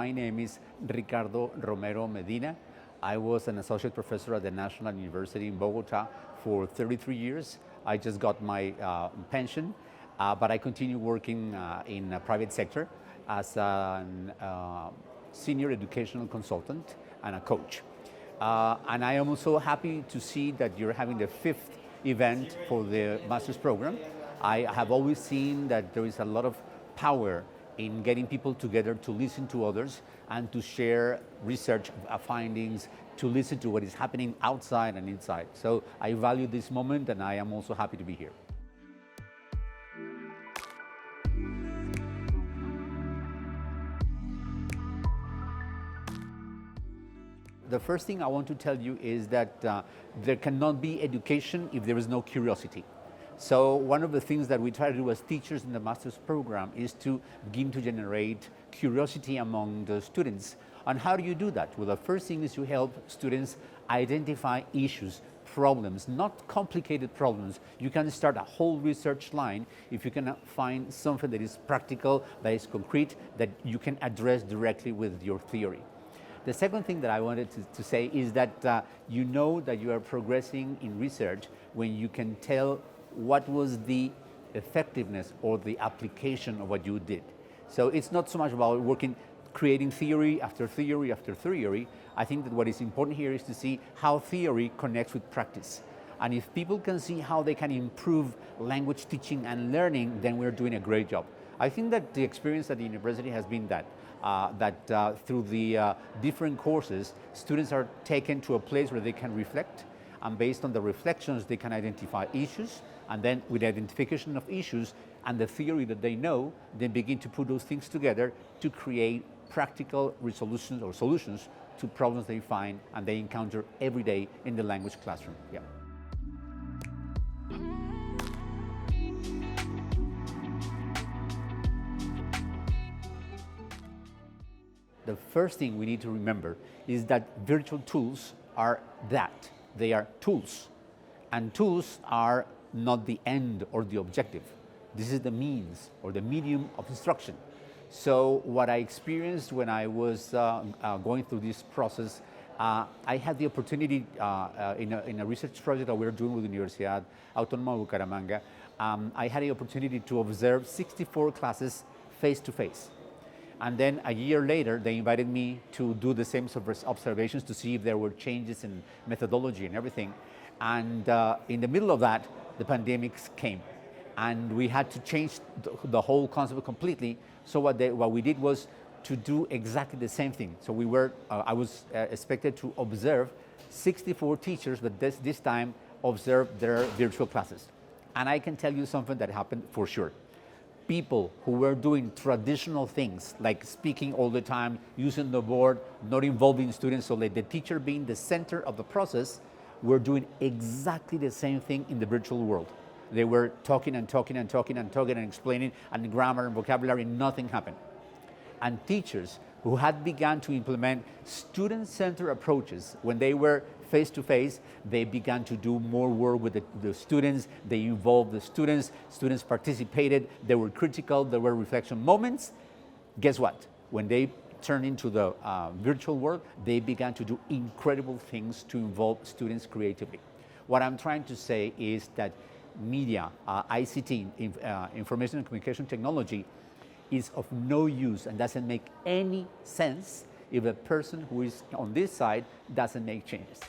My name is Ricardo Romero Medina. I was an associate professor at the National University in Bogota for 33 years. I just got my pension, but I continue working in the private sector as a senior educational consultant and a coach. And I am also happy to see that you're having the fifth event for the master's program. I have always seen that there is a lot of power in getting people together to listen to others and to share research findings, to listen to what is happening outside and inside. So I value this moment, and I am also happy to be here. The first thing I want to tell you is that there cannot be education if there is no curiosity. So one of the things that we try to do as teachers in the master's program is to begin to generate curiosity among the students. And how do you do that? Well, the first thing is to help students identify issues, problems, not complicated problems. You can start a whole research line if you can find something that is practical, that is concrete, that you can address directly with your theory. The second thing that I wanted to say is that you know that you are progressing in research when you can tell what was the effectiveness or the application of what you did. So it's not so much about creating theory after theory after theory. I think that what is important here is to see how theory connects with practice. And if people can see how they can improve language teaching and learning, then we're doing a great job. I think that the experience at the university has been that through the different courses, students are taken to a place where they can reflect, and based on the reflections, they can identify issues, and then with the identification of issues and the theory that they know, they begin to put those things together to create practical resolutions or solutions to problems they find and they encounter every day in the language classroom. Yeah. The first thing we need to remember is that virtual tools are that. They are tools. And tools are not the end or the objective. This is the means or the medium of instruction. So what I experienced when I was going through this process, I had the opportunity in a research project that we were doing with the Universidad Autónoma de Bucaramanga. I had the opportunity to observe 64 classes face-to-face. And then a year later, they invited me to do the same sort of observations to see if there were changes in methodology and everything. And in the middle of that, the pandemics came. And we had to change the whole concept completely. So what we did was to do exactly the same thing. So I was expected to observe 64 teachers, but this time observe their virtual classes. And I can tell you something that happened for sure. People who were doing traditional things like speaking all the time, using the board, not involving students, so like the teacher being the center of the process, were doing exactly the same thing in the virtual world. They were talking and talking and talking and talking and explaining, and grammar and vocabulary, nothing happened. And teachers who had begun to implement student-centered approaches when they were face-to-face, they began to do more work with the students, they involved the students participated, they were critical, there were reflection moments. Guess what? When they turned into the virtual world, they began to do incredible things to involve students creatively. What I'm trying to say is that media, ICT, information and communication technology, is of no use and doesn't make any sense if the person who is on this side doesn't make changes.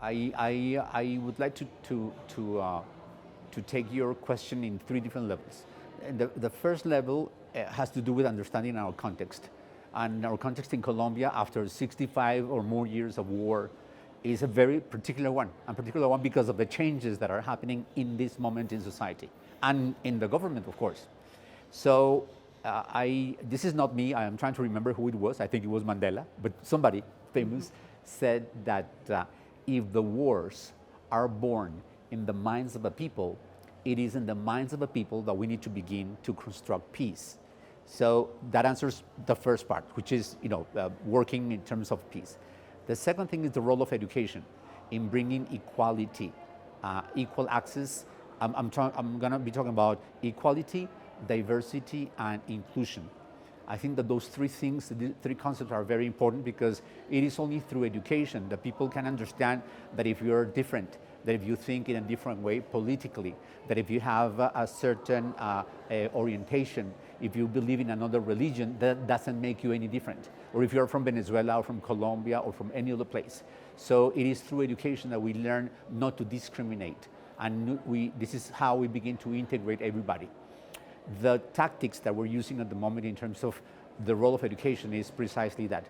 I would like to take your question in three different levels. And the first level has to do with understanding our context. And our context in Colombia, after 65 or more years of war, is a very particular one, because of the changes that are happening in this moment in society and in the government, of course. So this is not me, I am trying to remember who it was, I think it was Mandela, but somebody famous said that if the wars are born in the minds of a people, it is in the minds of a people that we need to begin to construct peace. So that answers the first part, which is working in terms of peace. The second thing is the role of education in bringing equality equal access. I'm going to be talking about equality, diversity, and inclusion. I think that those three things, the three concepts are very important because it is only through education that people can understand that if you're different, that if you think in a different way politically, that if you have a certain orientation, if you believe in another religion, that doesn't make you any different. Or if you're from Venezuela or from Colombia or from any other place. So it is through education that we learn not to discriminate. And this is how we begin to integrate everybody. The tactics that we're using at the moment in terms of the role of education is precisely that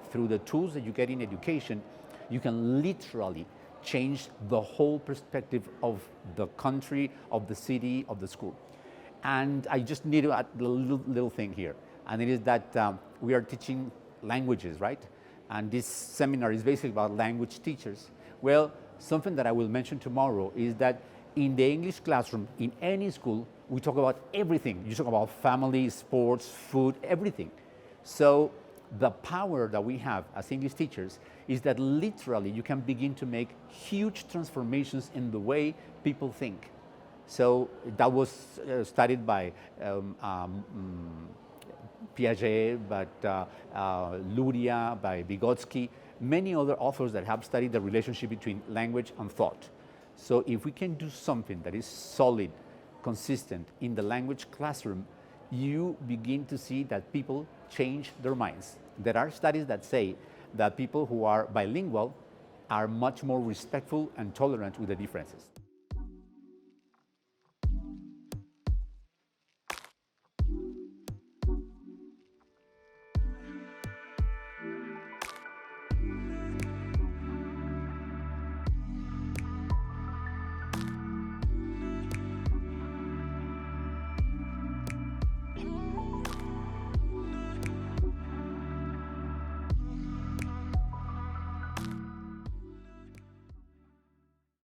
through the tools that you get in education, you can literally change the whole perspective of the country, of the city, of the school. And I just need to add a little thing here, and it is that we are teaching languages, right? And this seminar is basically about language teachers. Well, something that I will mention tomorrow is that in the English classroom, in any school, we talk about everything. You talk about family, sports, food, everything. So the power that we have as English teachers is that literally you can begin to make huge transformations in the way people think. So that was studied by Piaget, but Luria, by Vygotsky, many other authors that have studied the relationship between language and thought. So if we can do something that is solid, consistent in the language classroom, you begin to see that people change their minds. There are studies that say that people who are bilingual are much more respectful and tolerant with the differences.